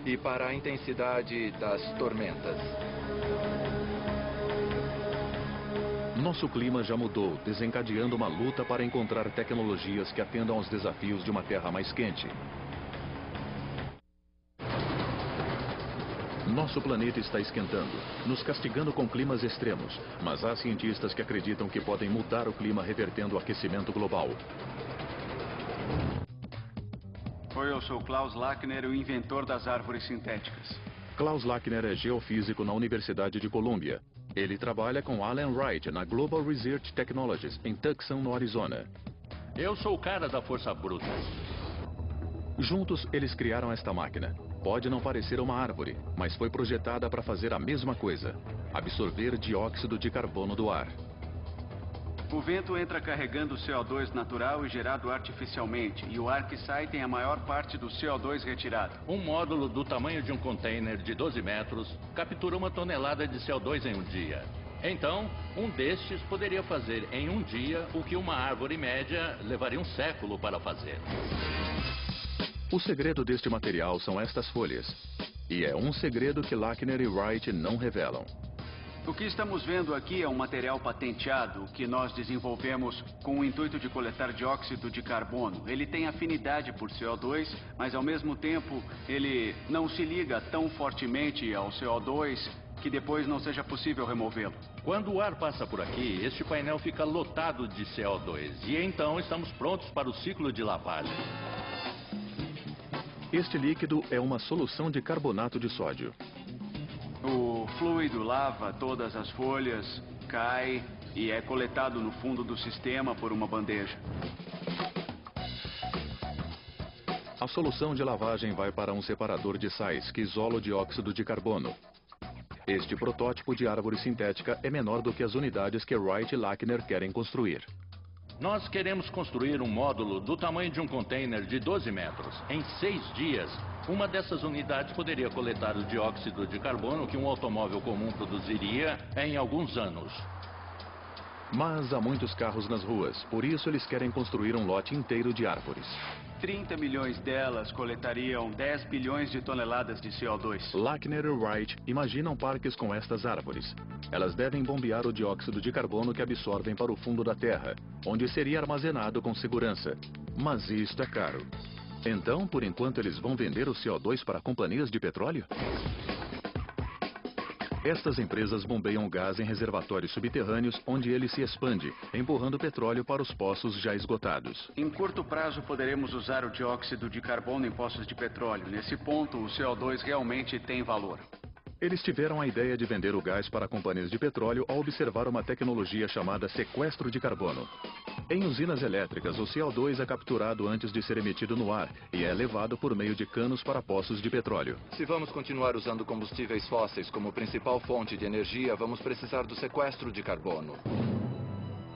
e para a intensidade das tormentas. Nosso clima já mudou, desencadeando uma luta para encontrar tecnologias que atendam aos desafios de uma Terra mais quente. Nosso planeta está esquentando, nos castigando com climas extremos, mas há cientistas que acreditam que podem mudar o clima revertendo o aquecimento global. Oi, eu sou Klaus Lackner, o inventor das árvores sintéticas. Klaus Lackner é geofísico na Universidade de Colômbia. Ele trabalha com Alan Wright na Global Research Technologies, em Tucson, no Arizona. Eu sou o cara da força bruta. Juntos, eles criaram esta máquina. Pode não parecer uma árvore, mas foi projetada para fazer a mesma coisa: absorver dióxido de carbono do ar. O vento entra carregando CO2 natural e gerado artificialmente, e o ar que sai tem a maior parte do CO2 retirado. Um módulo do tamanho de um container de 12 metros captura 1 tonelada de CO2 em um dia. Então, um destes poderia fazer em um dia o que uma árvore média levaria um século para fazer. O segredo deste material são estas folhas. E é um segredo que Lackner e Wright não revelam. O que estamos vendo aqui é um material patenteado que nós desenvolvemos com o intuito de coletar dióxido de carbono. Ele tem afinidade por CO2, mas ao mesmo tempo ele não se liga tão fortemente ao CO2 que depois não seja possível removê-lo. Quando o ar passa por aqui, este painel fica lotado de CO2 e então estamos prontos para o ciclo de lavagem. Este líquido é uma solução de carbonato de sódio. O fluido lava todas as folhas, cai e é coletado no fundo do sistema por uma bandeja. A solução de lavagem vai para um separador de sais que isola o dióxido de carbono. Este protótipo de árvore sintética é menor do que as unidades que Wright e Lackner querem construir. Nós queremos construir um módulo do tamanho de um container de 12 metros. Em 6 dias, uma dessas unidades poderia coletar o dióxido de carbono que um automóvel comum produziria em alguns anos. Mas há muitos carros nas ruas, por isso eles querem construir um lote inteiro de árvores. 30 milhões delas coletariam 10 bilhões de toneladas de CO2. Lackner e Wright imaginam parques com estas árvores. Elas devem bombear o dióxido de carbono que absorvem para o fundo da terra, onde seria armazenado com segurança. Mas isto é caro. Então, por enquanto, eles vão vender o CO2 para companhias de petróleo? Estas empresas bombeiam gás em reservatórios subterrâneos, onde ele se expande, empurrando petróleo para os poços já esgotados. Em curto prazo, poderemos usar o dióxido de carbono em poços de petróleo. Nesse ponto, o CO2 realmente tem valor. Eles tiveram a ideia de vender o gás para companhias de petróleo ao observar uma tecnologia chamada sequestro de carbono. Em usinas elétricas, o CO2 é capturado antes de ser emitido no ar e é levado por meio de canos para poços de petróleo. Se vamos continuar usando combustíveis fósseis como principal fonte de energia, vamos precisar do sequestro de carbono.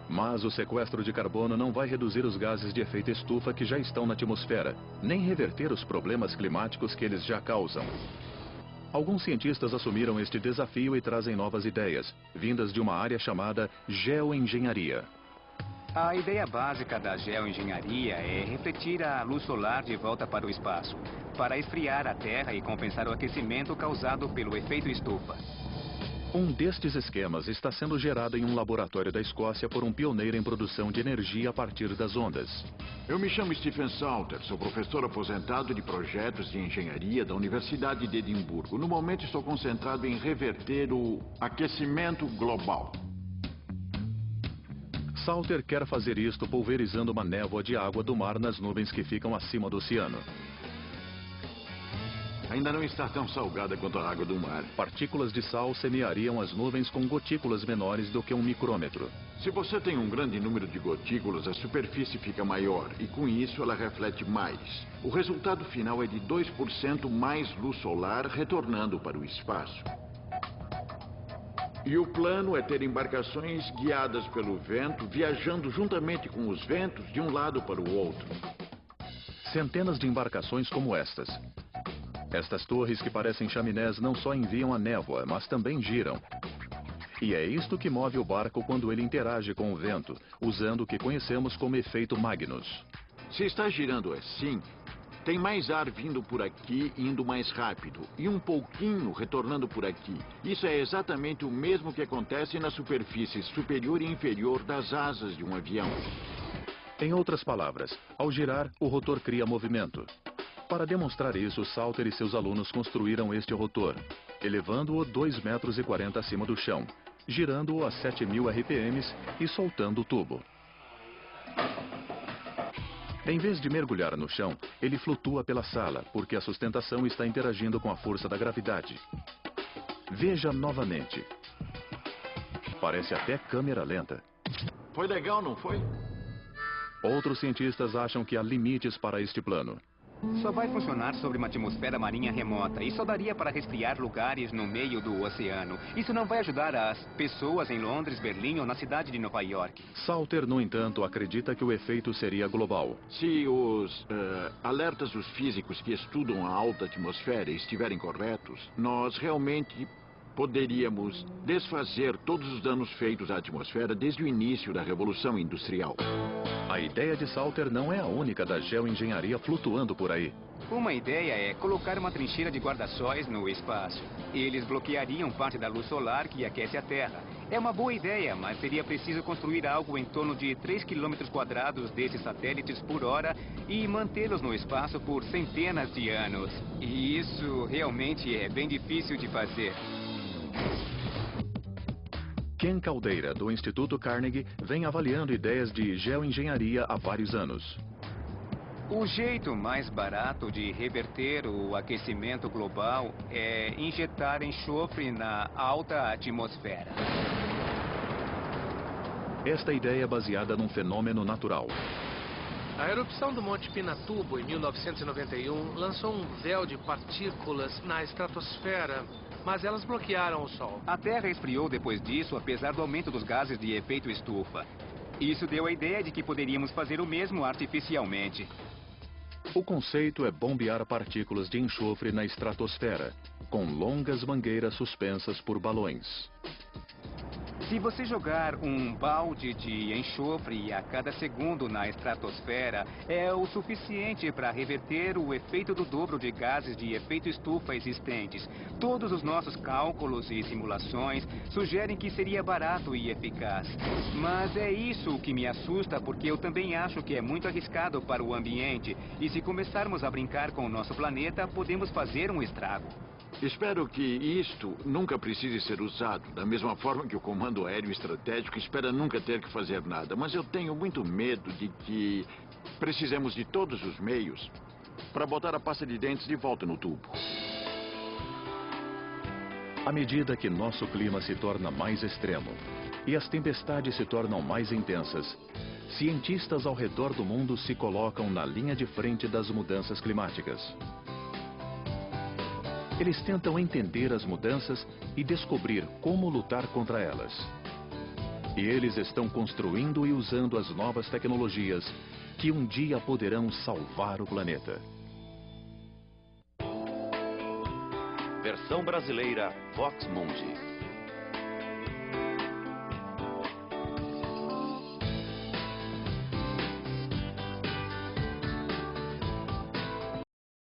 Mas o sequestro de carbono não vai reduzir os gases de efeito estufa que já estão na atmosfera, nem reverter os problemas climáticos que eles já causam. Alguns cientistas assumiram este desafio e trazem novas ideias, vindas de uma área chamada geoengenharia. A ideia básica da geoengenharia é refletir a luz solar de volta para o espaço, para esfriar a Terra e compensar o aquecimento causado pelo efeito estufa. Um destes esquemas está sendo gerado em um laboratório da Escócia por um pioneiro em produção de energia a partir das ondas. Eu me chamo Stephen Salter, sou professor aposentado de projetos de engenharia da Universidade de Edimburgo. No momento estou concentrado em reverter o aquecimento global. Salter quer fazer isto pulverizando uma névoa de água do mar nas nuvens que ficam acima do oceano. Ainda não está tão salgada quanto a água do mar. Partículas de sal semeariam as nuvens com gotículas menores do que um micrômetro. Se você tem um grande número de gotículas, a superfície fica maior e com isso ela reflete mais. O resultado final é de 2% mais luz solar retornando para o espaço. E o plano é ter embarcações guiadas pelo vento, viajando juntamente com os ventos de um lado para o outro. Centenas de embarcações como estas. Estas torres que parecem chaminés não só enviam a névoa, mas também giram. E é isto que move o barco quando ele interage com o vento, usando o que conhecemos como efeito Magnus. Se está girando assim, Tem mais ar vindo por aqui, indo mais rápido, e um pouquinho retornando por aqui. Isso é exatamente o mesmo que acontece na superfície superior e inferior das asas de um avião. Em outras palavras, ao girar, o rotor cria movimento. Para demonstrar isso, Salter e seus alunos construíram este rotor, elevando-o 2,40 metros acima do chão, girando-o a 7.000 RPMs e soltando o tubo. Em vez de mergulhar no chão, ele flutua pela sala, porque a sustentação está interagindo com a força da gravidade. Veja novamente. Parece até câmera lenta. Foi legal, não foi? Outros cientistas acham que há limites para este plano. Só vai funcionar sobre uma atmosfera marinha remota e só daria para resfriar lugares no meio do oceano. Isso não vai ajudar as pessoas em Londres, Berlim ou na cidade de Nova York. Salter, no entanto, acredita que o efeito seria global. Se os alertas dos físicos que estudam a alta atmosfera estiverem corretos, nós realmente poderíamos desfazer todos os danos feitos à atmosfera desde o início da Revolução Industrial. A ideia de Salter não é a única da geoengenharia flutuando por aí. Uma ideia é colocar uma trincheira de guarda-sóis no espaço. Eles bloqueariam parte da luz solar que aquece a Terra. É uma boa ideia, mas seria preciso construir algo em torno de 3 km² desses satélites por hora e mantê-los no espaço por centenas de anos. E isso realmente é bem difícil de fazer. Ken Caldeira, do Instituto Carnegie, vem avaliando ideias de geoengenharia há vários anos. O jeito mais barato de reverter o aquecimento global é injetar enxofre na alta atmosfera. Esta ideia é baseada num fenômeno natural. A erupção do Monte Pinatubo, em 1991, lançou um véu de partículas na estratosfera, mas elas bloquearam o Sol. A Terra esfriou depois disso, apesar do aumento dos gases de efeito estufa. Isso deu a ideia de que poderíamos fazer o mesmo artificialmente. O conceito é bombear partículas de enxofre na estratosfera, com longas mangueiras suspensas por balões. Se você jogar um balde de enxofre a cada segundo na estratosfera, é o suficiente para reverter o efeito do dobro de gases de efeito estufa existentes. Todos os nossos cálculos e simulações sugerem que seria barato e eficaz. Mas é isso que me assusta, porque eu também acho que é muito arriscado para o ambiente. E se começarmos a brincar com o nosso planeta, podemos fazer um estrago. Espero que isto nunca precise ser usado, da mesma forma que o Comando Aéreo Estratégico espera nunca ter que fazer nada. Mas eu tenho muito medo de que precisemos de todos os meios para botar a pasta de dentes de volta no tubo. À medida que nosso clima se torna mais extremo e as tempestades se tornam mais intensas, cientistas ao redor do mundo se colocam na linha de frente das mudanças climáticas. Eles tentam entender as mudanças e descobrir como lutar contra elas. E eles estão construindo e usando as novas tecnologias que um dia poderão salvar o planeta. Versão brasileira Vox Mundi.